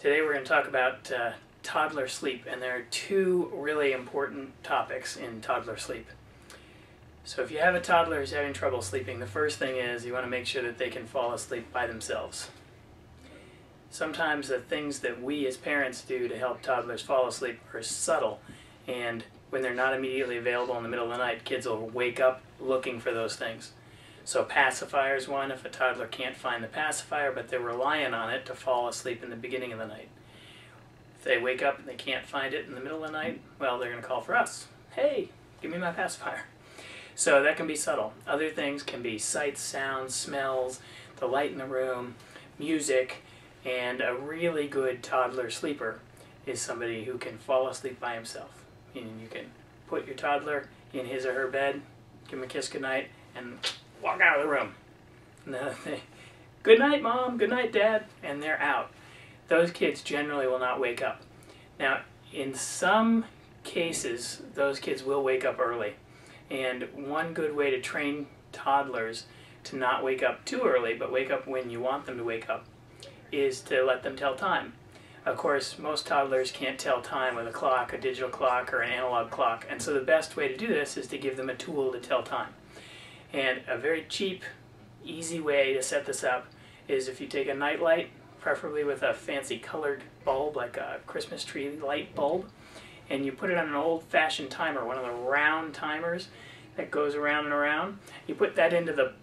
Today we're going to talk about toddler sleep, and there are two really important topics in toddler sleep. So if you have a toddler who's having trouble sleeping, the first thing is you want to make sure that they can fall asleep by themselves. Sometimes the things that we as parents do to help toddlers fall asleep are subtle, and when they're not immediately available in the middle of the night, kids will wake up looking for those things. So pacifier is one. If a toddler can't find the pacifier but they're relying on it to fall asleep in the beginning of the night. If they wake up and they can't find it in the middle of the night, well, they're going to call for us. Hey, give me my pacifier. So that can be subtle. Other things can be sights, sounds, smells, the light in the room, music, and a really good toddler sleeper is somebody who can fall asleep by himself. Meaning you can put your toddler in his or her bed, give him a kiss goodnight, and walk out of the room. And then they, good night, Mom, good night, Dad, and they're out. Those kids generally will not wake up. Now, in some cases, those kids will wake up early. And one good way to train toddlers to not wake up too early, but wake up when you want them to wake up, is to let them tell time. Of course, most toddlers can't tell time with a clock, a digital clock, or an analog clock, and so the best way to do this is to give them a tool to tell time. And a very cheap, easy way to set this up is if you take a night light, preferably with a fancy colored bulb, like a Christmas tree light bulb, and you put it on an old-fashioned timer, one of the round timers that goes around and around. You put that into the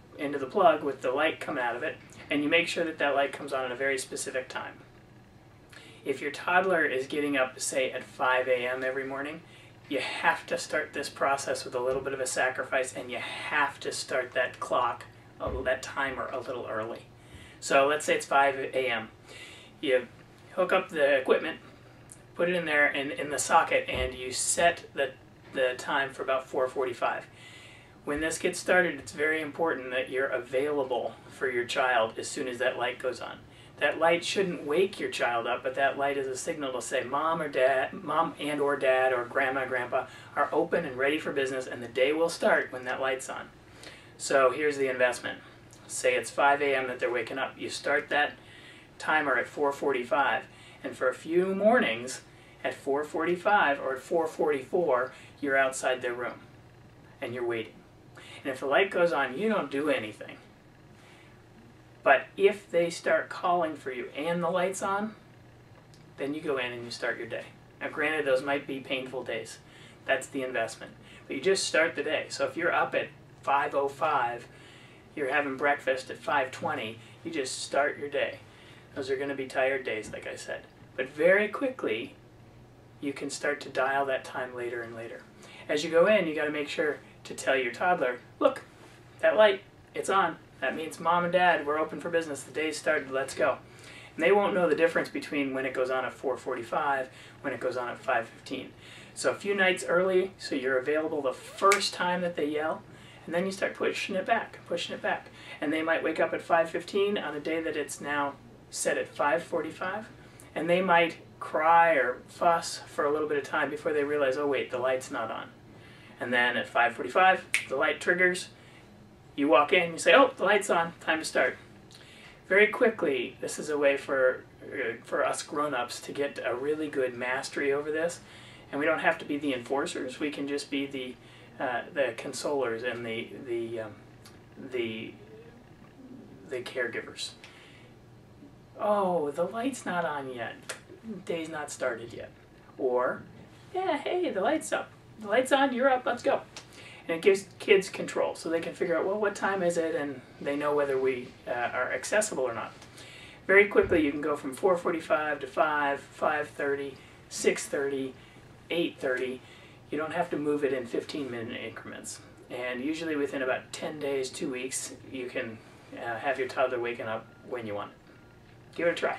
plug with the light coming out of it, and you make sure that that light comes on at a very specific time. If your toddler is getting up, say, at 5 a.m. every morning, you have to start this process with a little bit of a sacrifice, and you have to start that clock, that timer, a little early. So let's say it's 5 a.m. You hook up the equipment, put it in there in the socket, and you set the time for about 4:45. When this gets started, it's very important that you're available for your child as soon as that light goes on. That light shouldn't wake your child up, but that light is a signal to say Mom and Dad or Grandma and Grandpa are open and ready for business, and the day will start when that light's on. So here's the investment. Say it's 5 a.m. that they're waking up. You start that timer at 4:45, and for a few mornings at 4:45 or at 4:44, you're outside their room, and you're waiting. And if the light goes on, you don't do anything. But if they start calling for you and the light's on, then you go in and you start your day. Now granted, those might be painful days. That's the investment. But you just start the day. So if you're up at 5:05, you're having breakfast at 5:20, you just start your day. Those are going to be tired days, like I said. But very quickly, you can start to dial that time later and later. As you go in, you got to make sure to tell your toddler, look, that light, it's on. That means Mom and Dad, we're open for business. The day's started, let's go. And they won't know the difference between when it goes on at 4:45, when it goes on at 5:15. So a few nights early, so you're available the first time that they yell, and then you start pushing it back, pushing it back. And they might wake up at 5:15 on a day that it's now set at 5:45, and they might cry or fuss for a little bit of time before they realize, oh wait, the light's not on. And then at 5:45, the light triggers. You walk in, you say, oh, the light's on, time to start. Very quickly, this is a way for us grown-ups to get a really good mastery over this. And we don't have to be the enforcers, we can just be the consolers and the caregivers. Oh, the light's not on yet. Day's not started yet. Or, yeah, hey, the light's up. The light's on, you're up, let's go. And it gives kids control, so they can figure out, well, what time is it, and they know whether we are accessible or not. Very quickly, you can go from 4:45 to 5, 5:30, 6:30, 8:30. You don't have to move it in 15-minute increments. And usually within about 10 days, 2 weeks, you can have your toddler waking up when you want it. Give it a try.